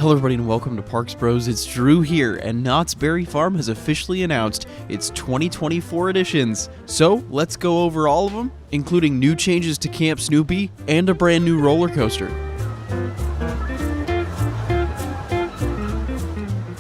Hello everybody and welcome to Parks Bros. It's Drew here, and Knott's Berry Farm has officially announced its 2024 editions. So let's go over all of them, including new changes to Camp Snoopy and a brand new roller coaster.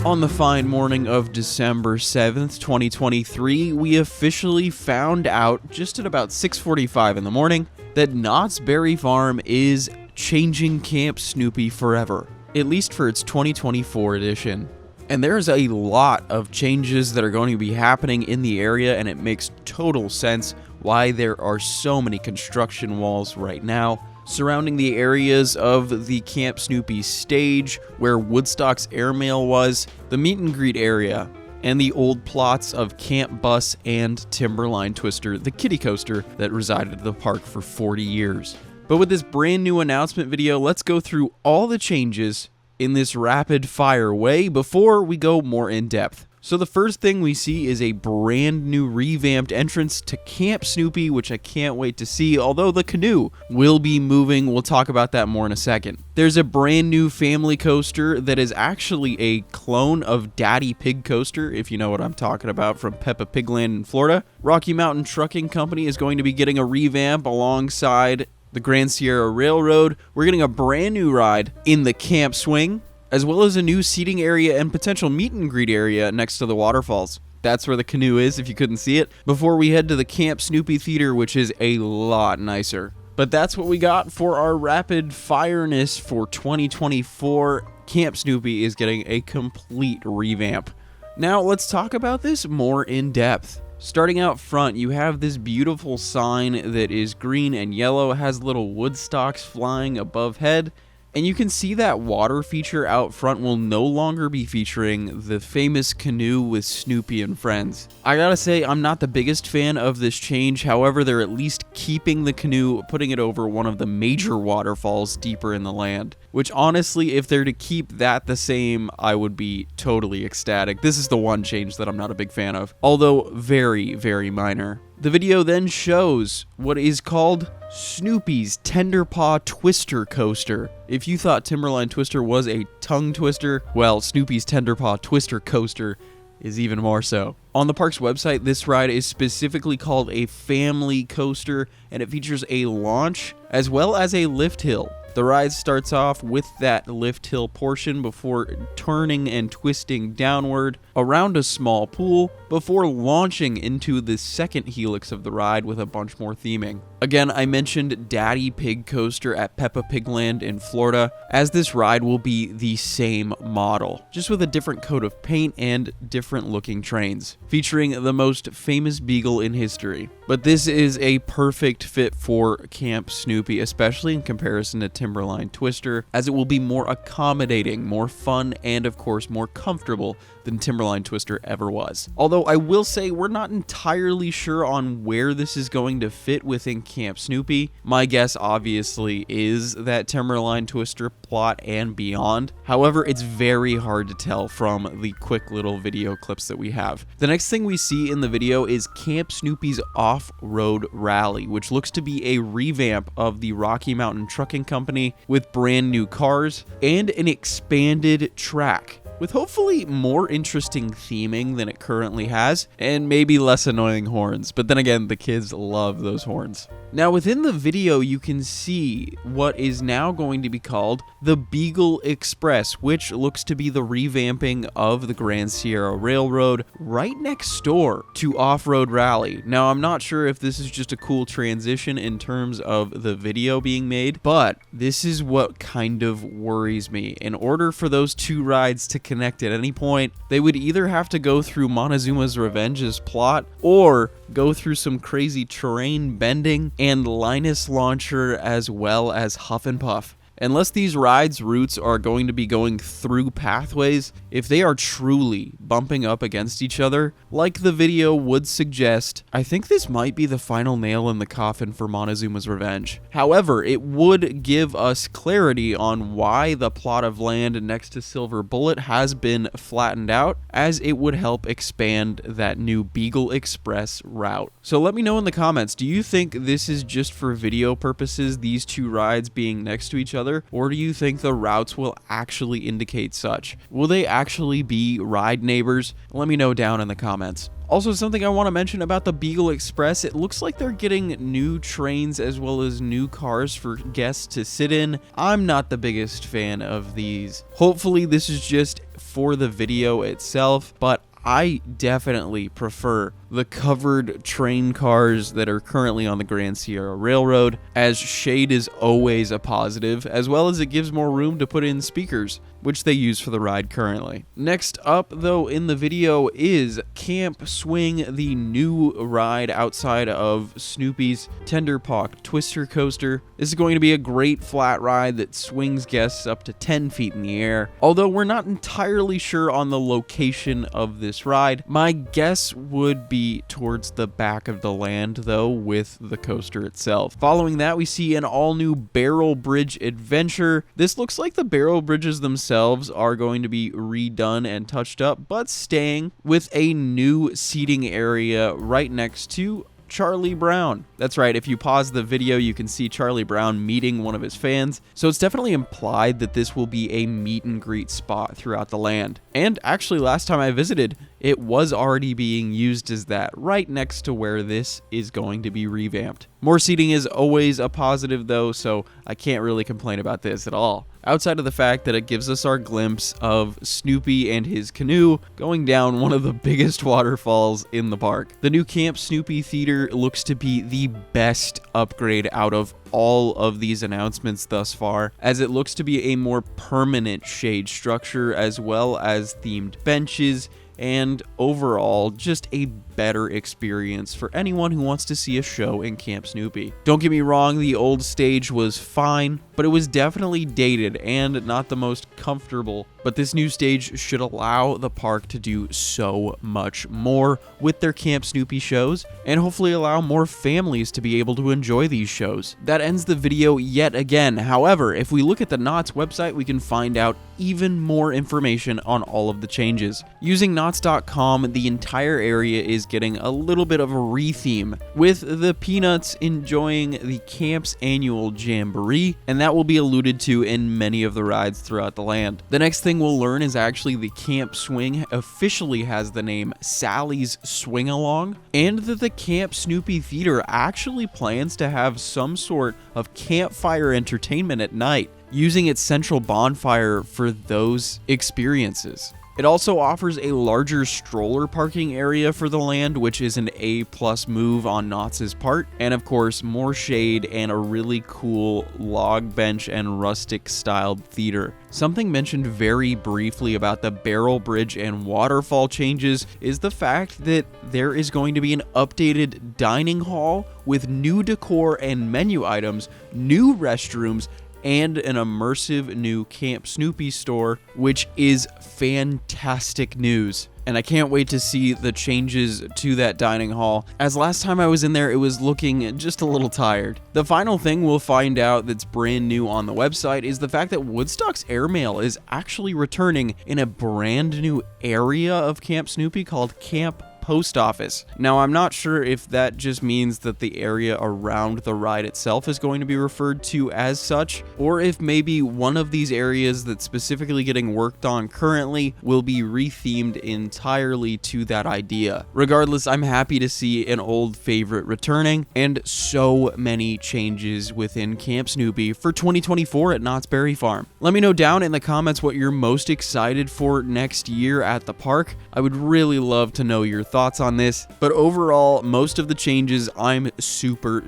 On the fine morning of December 7th, 2023, we officially found out, just at about 6:45 in the morning, that Knott's Berry Farm is changing Camp Snoopy forever, at least for its 2024 edition. And there's a lot of changes that are going to be happening in the area, and it makes total sense why there are so many construction walls right now surrounding the areas of the Camp Snoopy stage, where Woodstock's airmail was, the meet and greet area, and the old plots of Camp Bus and Timberline Twister, the kiddie coaster that resided at the park for 40 years. But with this brand new announcement video, let's go through all the changes in this rapid fire way before we go more in depth. So the first thing we see is a brand new revamped entrance to Camp Snoopy, which I can't wait to see, although the canoe will be moving. We'll talk about that more in a second. There's a brand new family coaster that is actually a clone of Daddy Pig Coaster, if you know what I'm talking about, from Peppa Pig Land in Florida. Rocky Mountain Trucking Company is going to be getting a revamp alongside the Grand Sierra Railroad. We're getting a brand new ride in the Camp Swing, as well as a new seating area and potential meet and greet area next to the waterfalls. That's where the canoe is, if you couldn't see it, before we head to the Camp Snoopy Theater, which is a lot nicer. But that's what we got for our rapid fireness for 2024. Camp Snoopy is getting a complete revamp. Now let's talk about this more in depth. Starting out front, you have this beautiful sign that is green and yellow, has little wood stocks flying above head, and you can see that water feature out front will no longer be featuring the famous canoe with Snoopy and friends. I gotta say, I'm not the biggest fan of this change. However, they're at least keeping the canoe, putting it over one of the major waterfalls deeper in the land, which honestly, if they're to keep that the same, I would be totally ecstatic. This is the one change that I'm not a big fan of, although very, very minor. The video then shows what is called Snoopy's Tenderpaw Twister Coaster. If you thought Timberline Twister was a tongue twister, well, Snoopy's Tenderpaw Twister Coaster is even more so. On the park's website, this ride is specifically called a family coaster, and it features a launch as well as a lift hill. The ride starts off with that lift hill portion before turning and twisting downward around a small pool before launching into the second helix of the ride with a bunch more theming. Again, I mentioned Daddy Pig Coaster at Peppa Pig Land in Florida, as this ride will be the same model, just with a different coat of paint and different looking trains, featuring the most famous beagle in history. But this is a perfect fit for Camp Snoopy, especially in comparison to Timberline Twister, as it will be more accommodating, more fun, and of course more comfortable than Timberline Twister ever was. Although I will say we're not entirely sure on where this is going to fit within Camp Snoopy. My guess obviously is that Timberline Twister plot and beyond. However, it's very hard to tell from the quick little video clips that we have. The next thing we see in the video is Camp Snoopy's Offroad Rally, which looks to be a revamp of the Rocky Mountain Trucking Company with brand new cars and an expanded track, with hopefully more interesting theming than it currently has, and maybe less annoying horns. But then again, the kids love those horns. Now within the video, you can see what is now going to be called the Beagle Express, which looks to be the revamping of the Grand Sierra Railroad right next door to Offroad Rally. Now I'm not sure if this is just a cool transition in terms of the video being made, but this is what kind of worries me. In order for those two rides to connect at any point, they would either have to go through Montezuma's Revenge's plot or go through some crazy terrain bending and Linus Launcher as well as Huff and Puff. Unless these rides' routes are going to be going through pathways, if they are truly bumping up against each other, like the video would suggest, I think this might be the final nail in the coffin for Montezuma's Revenge. However, it would give us clarity on why the plot of land next to Silver Bullet has been flattened out, as it would help expand that new Beagle Express route. So let me know in the comments, do you think this is just for video purposes, these two rides being next to each other? other, or do you think the routes will actually indicate such? Will they actually be ride neighbors? Let me know down in the comments. Also, something I want to mention about the Beagle Express, it looks like they're getting new trains as well as new cars for guests to sit in. I'm not the biggest fan of these. Hopefully this is just for the video itself, but I definitely prefer the covered train cars that are currently on the Grand Sierra Railroad, as shade is always a positive, as well as it gives more room to put in speakers, which they use for the ride currently. Next up, though, in the video is Camp Swing, the new ride outside of Snoopy's Tenderpaw Twister Coaster. This is going to be a great flat ride that swings guests up to 10 feet in the air. Although we're not entirely sure on the location of this ride, my guess would be towards the back of the land, though, with the coaster itself. Following that, we see an all-new barrel bridge adventure. This looks like the barrel bridges themselves are going to be redone and touched up, but staying with a new seating area right next to Charlie Brown. That's right, if you pause the video, you can see Charlie Brown meeting one of his fans, so it's definitely implied that this will be a meet and greet spot throughout the land. And actually, last time I visited, it was already being used as that, right next to where this is going to be revamped. More seating is always a positive though, so I can't really complain about this at all. Outside of the fact that it gives us our glimpse of Snoopy and his canoe going down one of the biggest waterfalls in the park. The new Camp Snoopy Theater looks to be the best upgrade out of all of these announcements thus far, as it looks to be a more permanent shade structure as well as themed benches, and overall just a better experience for anyone who wants to see a show in Camp Snoopy. Don't get me wrong, the old stage was fine, but it was definitely dated and not the most comfortable. But this new stage should allow the park to do so much more with their Camp Snoopy shows, and hopefully allow more families to be able to enjoy these shows. That ends the video yet again. However, if we look at the Knott's website, we can find out even more information on all of the changes. Using knotts.com, the entire area is getting a little bit of a re-theme, with the Peanuts enjoying the camp's annual jamboree, and that will be alluded to in many of the rides throughout the land. The next thing we'll learn is actually the Camp Swing officially has the name Sally's Swing Along, and that the Camp Snoopy Theater actually plans to have some sort of campfire entertainment at night, using its central bonfire for those experiences. It also offers a larger stroller parking area for the land, which is an A+ move on Knott's part, and of course more shade and a really cool log bench and rustic styled theater. Something mentioned very briefly about the barrel bridge and waterfall changes is the fact that there is going to be an updated dining hall with new decor and menu items, new restrooms, and an immersive new Camp Snoopy store, which is fantastic news. And I can't wait to see the changes to that dining hall, as last time I was in there it was looking just a little tired. The final thing we'll find out that's brand new on the website is the fact that Woodstock's airmail is actually returning in a brand new area of Camp Snoopy called Camp Post Office. Now, I'm not sure if that just means that the area around the ride itself is going to be referred to as such, or if maybe one of these areas that's specifically getting worked on currently will be rethemed entirely to that idea. Regardless, I'm happy to see an old favorite returning, and so many changes within Camp Snoopy for 2024 at Knott's Berry Farm. Let me know down in the comments what you're most excited for next year at the park. I would really love to know your thoughts on this, but overall, most of the changes I'm super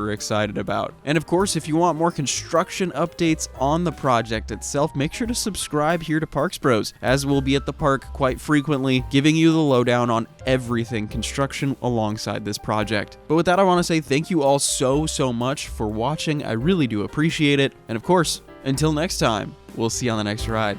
excited about. And of course, if you want more construction updates on the project itself, make sure to subscribe here to parksbros, as we'll be at the park quite frequently, giving you the lowdown on everything construction alongside this project. But with that, I want to say thank you all so much for watching. I really do appreciate it. And of course, until next time, we'll see you on the next ride.